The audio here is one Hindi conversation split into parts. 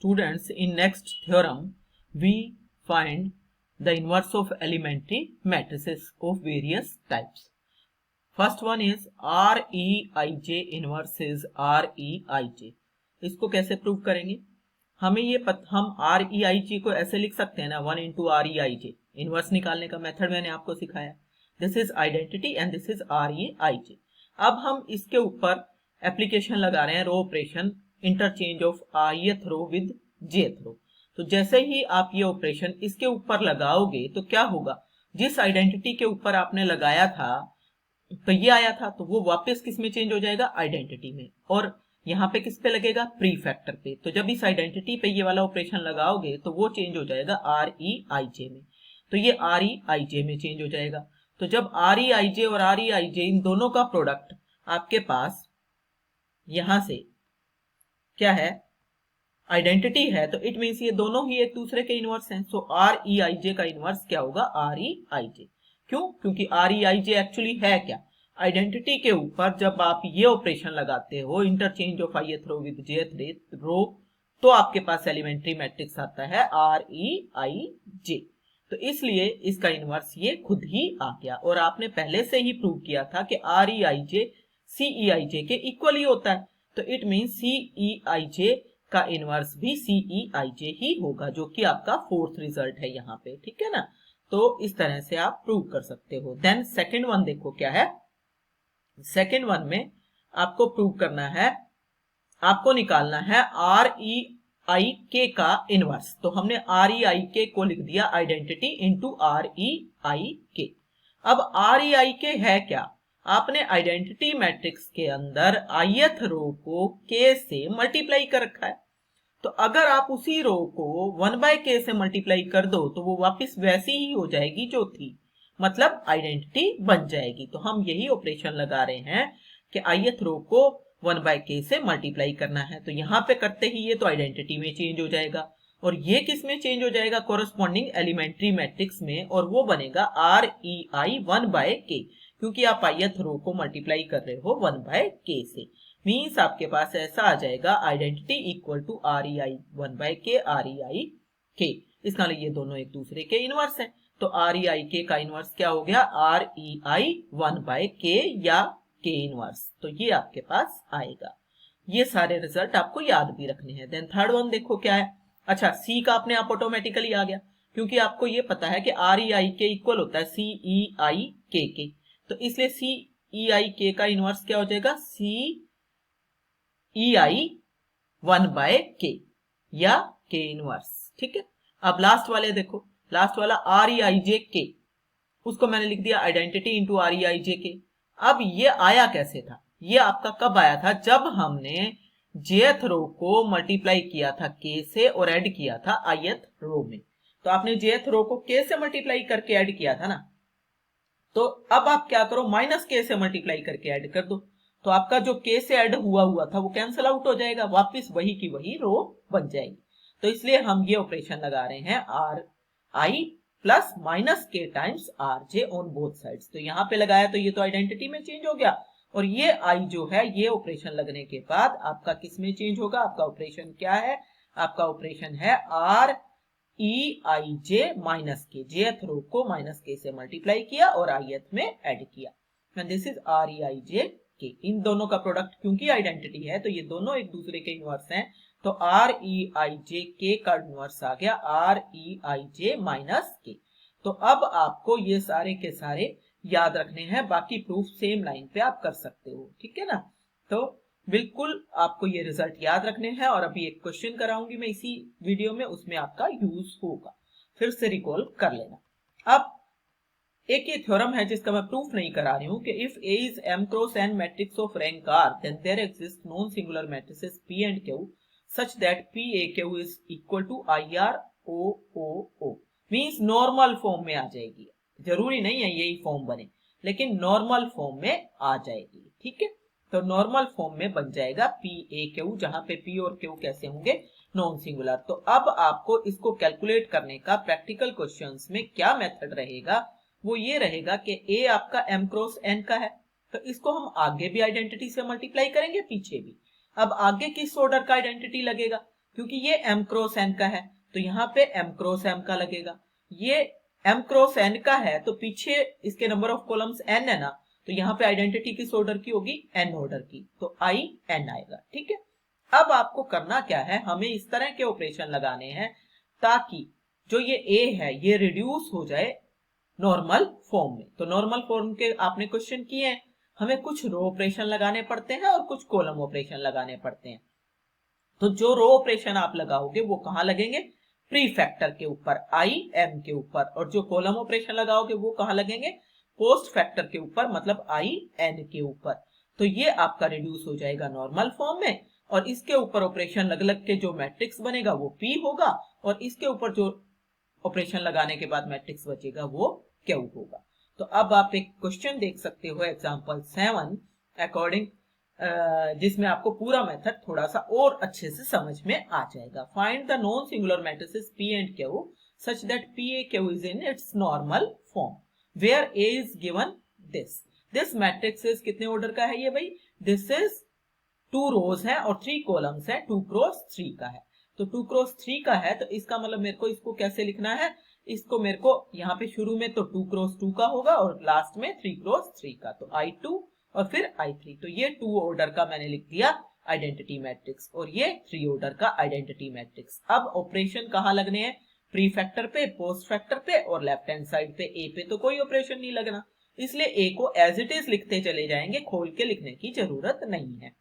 Students, in next theorem, we find the inverse of elementary matrices of various types. First one is REIJ inverse is REIJ. इसको कैसे प्रूव करेंगे? हमें ये हम REIJ को ऐसे लिख सकते हैं ना, 1 into REIJ. इनवर्स निकालने का मेथड मैंने आपको सिखाया. This is identity and this is REIJ. अब हम इसके ऊपर एप्लीकेशन लगा रहे हैं, row operation, interchange of ith row with jth row. तो जैसे ही आप ये ऑपरेशन इसके ऊपर लगाओगे तो क्या होगा, जिस आइडेंटिटी के ऊपर आपने लगाया था तो ये आया था, तो वो वापस किस में चेंज हो जाएगा, आइडेंटिटी में. और यहाँ पे किस पे लगेगा, प्री फैक्टर पे. तो जब इस आइडेंटिटी पे ये वाला ऑपरेशन लगाओगे तो वो चेंज हो जाएगा REIJ में. तो ये REIJ में चेंज हो जाएगा. तो जब REIJ और REIJ इन दोनों का प्रोडक्ट आपके पास यहां से क्या है, आइडेंटिटी है, तो इट मींस ये दोनों ही एक दूसरे के इनवर्स हैं. सो REIJ का इनवर्स क्या होगा, REIJ. क्यों? क्योंकि REIJ एक्चुअली है क्या, आइडेंटिटी के ऊपर जब आप ये ऑपरेशन लगाते हो, interchange of ith row with jth row, तो आपके पास एलिमेंट्री मैट्रिक्स आता है REIJ. तो इसलिए इसका इनवर्स ये खुद ही आ गया. और आपने पहले से ही प्रूव किया था कि REIJ CEIJ के इक्वली होता है. तो इट मींस CEIJ का इनवर्स भी CEIJ ही होगा, जो कि आपका फोर्थ रिजल्ट है यहाँ पे. ठीक है ना. तो इस तरह से आप प्रूव कर सकते हो. देन सेकेंड वन देखो क्या है. सेकेंड वन में आपको प्रूव करना है, आपको निकालना है REIK का इनवर्स. तो हमने REIK को लिख दिया आइडेंटिटी इंटू REIK. अब REIK है क्या, आपने आइडेंटिटी मैट्रिक्स के अंदर ith रो को k से मल्टीप्लाई कर रखा है. तो अगर आप उसी रो को 1/k से मल्टीप्लाई कर दो तो वो वापस वैसी ही हो जाएगी जो थी, मतलब आइडेंटिटी बन जाएगी. तो हम यही ऑपरेशन लगा रहे हैं कि ith रो को 1/k से मल्टीप्लाई करना है. तो यहाँ पे करते ही ये तो आइडेंटिटी में चेंज हो जाएगा, और ये किस में चेंज हो जाएगा, कोरस्पॉन्डिंग एलिमेंट्री मैट्रिक्स में, और वो बनेगा REI 1/k, क्योंकि आप ith रो को मल्टीप्लाई कर रहे हो 1/k से. मीन्स आपके पास ऐसा आ जाएगा, identity equal to REI 1/k REIK. इस नाले ये दोनों एक दूसरे के इनवर्स हैं. तो REIK का इनवर्स क्या हो गया, REI 1/k या k इनवर्स. तो ये आपके पास आएगा. ये सारे रिजल्ट आपको याद भी रखने हैं. देन थर्ड वन देखो क्या है. अच्छा, C का अपने आप ऑटोमेटिकली आ गया, क्योंकि आपको ये पता है कि REIK इक्वल होता है CEIK के. तो इसलिए CEIK का इनवर्स क्या हो जाएगा, CEI 1/k या k इनवर्स. ठीक है. अब लास्ट वाले देखो, लास्ट वाला REIJK, उसको मैंने लिख दिया आइडेंटिटी इंटू REIJK. अब ये आया कैसे था, ये आपका कब आया था, जब हमने jth रो को मल्टीप्लाई किया था k से और ऐड किया था ith रो में. तो आपने jth रो को k से मल्टीप्लाई करके ऐड किया था ना, तो अब आप क्या करो, -k से मल्टीप्लाई करके ऐड कर दो. तो आपका जो k से ऐड हुआ था वो कैंसिल आउट हो जाएगा, वापस वही की वही रो बन जाएगी. तो इसलिए हम ये ऑपरेशन लगा रहे हैं RI plus -k times RJ on both sides. तो यहाँ पे लगाया तो ये तो आइडेंटिटी में चेंज हो गया, और ये I जो है ये ऑपरेशन लगने के बाद आपका किस में चेंज होगा, आपका ऑपरेशन क्या है, आपका ऑपरेशन है REIJ -k. jth रो को -k से मल्टीप्लाई किया और ith में ऐड किया. And this is REIJ k. इन दोनों का प्रोडक्ट क्योंकि आइडेंटिटी है तो ये दोनों एक दूसरे के इनवर्स हैं. तो REIJ k का इनवर्स आ गया REIJ -k. तो अब आपको ये सारे के सारे याद रखने हैं, बाकी प्रूफ सेम लाइन पे आप कर सकते हो. ठीक है ना. तो बिल्कुल आपको ये रिजल्ट याद रखने हैं, और अभी एक क्वेश्चन कराऊंगी मैं इसी वीडियो में, उसमें आपका यूज होगा, फिर से रिकॉल कर लेना. अब एक ये थ्योरम है जिसका मैं प्रूफ नहीं करा रही हूं कि if A is M cross N matrix of rank R, then there exist non singular matrices P and Q such that PAQ is equal to IROOO. Means normal form में आ जाएगी. जरूरी नहीं है यही फॉर्म बने, लेकिन नॉर्मल फॉर्म में आ जाएगी. ठीक है. तो नॉर्मल फॉर्म में बन जाएगा PAQ, जहां पे P और Q कैसे होंगे, नॉन सिंगुलर. तो अब आपको इसको कैलकुलेट करने का प्रैक्टिकल क्वेश्चंस में क्या मेथड रहेगा, वो ये रहेगा कि A आपका M क्रॉस N का है, तो इसको हम आगे भी आइडेंटिटी से मल्टीप्लाई करेंगे, पीछे भी. अब आगे किस ऑर्डर का आइडेंटिटी लगेगा, क्योंकि ये m क्रॉस n का है तो यहाँ पे m क्रॉस m का लगेगा। ये m क्रॉस n का है तो पीछे इसके नंबर ऑफ कॉलम्स n है ना, तो यहाँ पे आइडेंटिटी किस ऑर्डर की होगी, n ऑर्डर की, तो i n आएगा। ठीक है, अब आपको करना क्या है, हमें इस तरह के ऑपरेशन लगाने हैं ताकि जो ये a है ये रिड्यूस हो जाए नॉर्मल फॉर्म में। तो नॉर्मल फॉर्म के आपने क्वेश्चन किए हैं, हमें कुछ रो ऑपरेशन लगाने पड़ते हैं और कुछ कॉलम ऑपरेशन लगाने पड़ते हैं। तो जो रो ऑपरेशन आप लगाओगे वो कहां लगेंगे, प्री फैक्टर के ऊपर i m के ऊपर, और जो कॉलम ऑपरेशन लगाओगे वो कहां लगेंगे, पोस्ट फैक्टर के ऊपर, मतलब i n के ऊपर। तो ये आपका रिड्यूस हो जाएगा नॉर्मल फॉर्म में, और इसके ऊपर ऑपरेशन लग लग के जो मैट्रिक्स बनेगा वो p होगा, और इसके ऊपर जो ऑपरेशन लगाने के बाद मैट्रिक्स बचेगा वो q होगा। तो अब आप एक क्वेश्चन देख सकते हो एग्जांपल 7 अकॉर्डिंग, जिसमें आपको पूरा मेथड थोड़ा सा और अच्छे से समझ में आ जाएगा। Find the non singular matrices p and q such that PAQ is in its normal form where A is given this. This matrix is कितने ऑर्डर का है ये भाई, this is 2 रोज है और 3 कॉलम्स है, 2 क्रॉस 3 का है। तो 2 क्रॉस 3 का है तो इसका मतलब मेरे को इसको कैसे लिखना है, इसको मेरे को यहाँ पे शुरू में तो 2 क्रॉस 2 का होगा और लास्ट में 3 क्रॉस 3 का, तो I2 और फिर I3। तो ये 2 ऑर्डर का मैंने लिख दिया आइडेंटिटी मैट्रिक्स और ये 3 ऑर्डर का आइडेंटिटी मैट्रिक्स। अब ऑपरेशन कहाँ लगने हैं, प्री फैक्टर पे, पोस्ट फैक्टर पे और लेफ्ट हैंड साइड पे। ए पे तो कोई ऑपरेशन नहीं लगना, इसलिए ए को एज इट इज लिखते चले जाएंगे, खोल के लिखने की जरूरत नहीं है।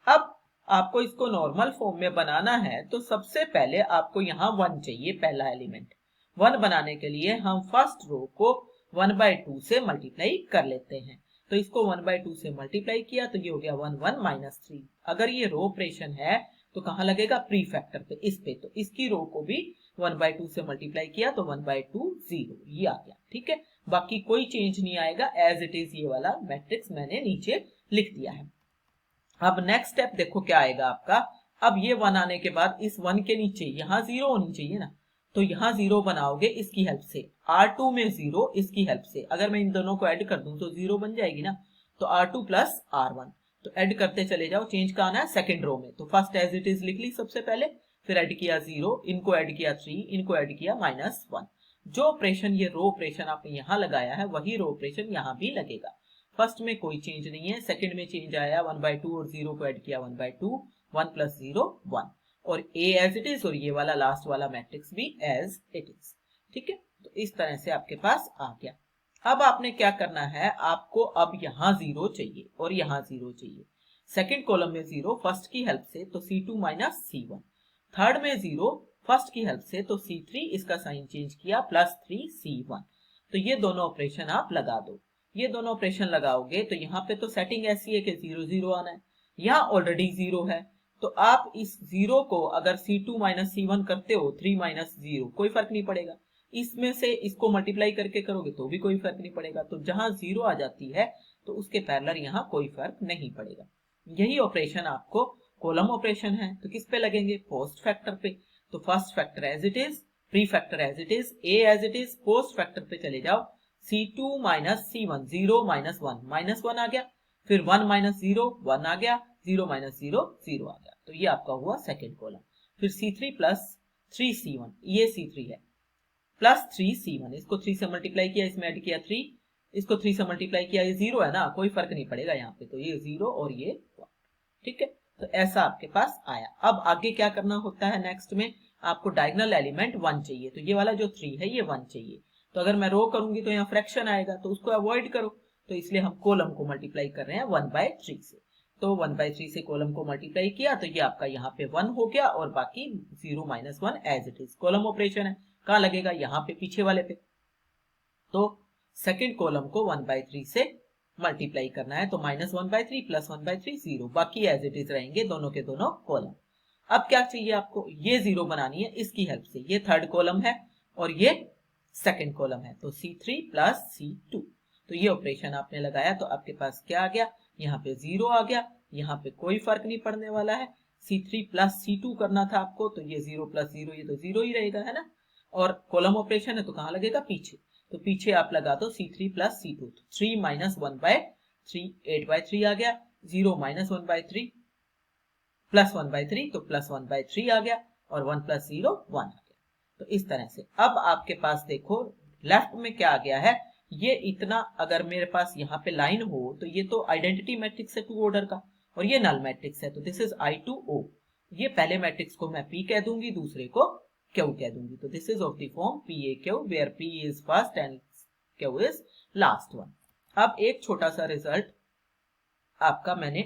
अब आपको इसको नॉर्मल फॉर्म में बनाना है तो सबसे पहले आपको यहाँ 1 चाहिए, पहला एलिमेंट। 1 बनाने के लिए हम फर्स्ट रो को 1/2 से मल्टीप्लाई कर लेते हैं। तो इसको 1/2 से मल्टीप्लाई किया तो ये हो गया 1 1 माइनस 3। अगर ये रो ऑपरेशन है तो कहाँ लगेगा, प्री फैक्टर पे, इस पे। तो इसकी रो को भी 1/2 से मल्टीप्लाई किया तो 1/2 0, ये आ गया। ठीक है, बाकी कोई चेंज नहीं आएगा, एज इट इज ये वाला मैट्रिक्स मैंने नीचे लिख दिया है। अब नेक्स्ट स्टेप देखो क्या आएगा आपका। अब ये 1 आने के बाद इस 1 के नीचे यहाँ 0 होनी चाहिए ना, तो यहाँ 0 बनाओगे इसकी हेल्प से, R2 में 0 इसकी हेल्प से। अगर मैं इन दोनों को ऐड कर दूं तो 0 बन जाएगी ना, तो R2 प्लस R1। तो ऐड करते चले जाओ, चेंज का आना है सेकंड रो में। तो फर्स्ट एज इट इज लिख ली सबसे पहले, फिर ऐड किया 0, इनको ऐड किया 3, इनको ऐड किया -1। जो ऑपरेशन ये रो ऑपरेशन आपने यहाँ लगाया है वही रो ऑपरेशन यहाँ भी लगेगा। फर्स्ट में कोई चेंज नहीं है, सेकंड में चेंज आया 1/2 और 0 को ऐड किया 1/2, 1 + 0 1, और A एज इट इज और ये वाला लास्ट वाला मैट्रिक्स भी एज इट इज। ठीक है, तो इस तरह से आपके पास आ गया। अब आपने क्या करना है, आपको अब यहाँ 0 चाहिए और यहाँ 0 चाहिए। सेकंड कॉलम में 0 फर्स्ट की हेल्प से तो C2 माइनस C1, थर्ड में 0 फर्स्ट की हेल्प से तो C3, इसका साइन चेंज किया +3C1। तो ये दोनों ऑपरेशन आप लगा दो। ये दोनों ऑपरेशन लगाओगे तो यहाँ पे तो सेटिंग ऐसी है कि 0 0 आना है, यहाँ ऑलरेडी 0 है। तो आप इस 0 को अगर C2 माइनस C1 करते हो 3 माइनस 0, कोई फर्क नहीं पड़ेगा। इसमें से इसको मल्टीप्लाई करके करोगे तो भी कोई फर्क नहीं पड़ेगा। तो जहां 0 आ जाती है तो उसके पैरेलल यहाँ कोई फर्क नहीं पड़ेगा। यही ऑपरेशन आपको कॉलम ऑपरेशन है तो किस पे लगेंगे, पोस्ट फैक्टर पे। तो first factor as it is, pre factor as it is, A as it is, post factor पे चले जाओ। C2 माइनस C1, 0 माइनस 1, -1 आ गया, फिर 1 माइनस 0 1 आ गया, 0 माइनस 0 0 आ गया। तो ये आपका हुआ सेकेंड कॉलम। फिर C3 प्लस 3C1, ये C3 है, प्लस 3C1, इसको 3 से मल्टीप्लाई किया, इसमें ऐड किया 3, इसको 3 से मल्टीप्लाई किया, ये 0 है ना, कोई फर्क नहीं पड़ेगा यहाँ पे। तो ये 0 और ये 1। ठीक है, तो ऐसा आपके पास आया। अब आगे क्या करना होता है, नेक्स्ट में आपको डायगोनल एलिमेंट 1 चाहिए। तो ये वाला जो 3 है ये 1 चाहिए। तो अगर मैं रो करूंगी तो यहाँ फ्रैक्शन आएगा, तो उसको अवॉइड करो। तो इसलिए हम कॉलम को मल्टीप्लाई कर रहे हैं 1/3 से। तो 1/3 से कॉलम को मल्टीप्लाई किया तो ये आपका यहाँ पे 1 हो गया, और बाकी 0 - 1 as it is. Column operation है, कहाँ लगेगा, यहाँ पे पीछे वाले पे। तो सेकेंड कॉलम को 1/3 से मल्टीप्लाई करना है, तो -1/3 + 1/3 0, बाकी एज इट इज रहेंगे दोनों के दोनों कॉलम। अब क्या चाहिए आपको, ये 0 बनानी है इसकी हेल्प से। ये थर्ड कॉलम है और ये सेकंड कॉलम है, तो C3 + C2। तो ये ऑपरेशन आपने लगाया तो आपके पास क्या आ गया, यहाँ पे 0 आ गया, यहाँ पे कोई फर्क नहीं पड़ने वाला है। C3 + C2 करना था आपको, तो ये 0 + 0, ये तो 0 ही रहेगा, है ना। और कॉलम ऑपरेशन है तो कहाँ लगेगा, पीछे। तो पीछे आप लगा दो C3 + C2, 3 - 1/3 8/3 आ गया, 0 - 1/3 + 1/3 तो +1/3 आ गया, और 1 + 0 1 आ गया। तो इस तरह से अब आपके पास देखो लेफ्ट में क्या आ गया है, ये इतना अगर मेरे पास यहाँ पे लाइन हो तो ये तो आइडेंटिटी मैट्रिक्स है 2 ऑर्डर का, और ये नल मैट्रिक्स है, तो दिस इज I2O। ये पहले मैट्रिक्स को मैं P कह दूंगी, दूसरे को Q कह दूंगी। तो this is of the form PAQ where P is first and Q is last one. अब एक छोटा सा रिजल्ट आपका मैंने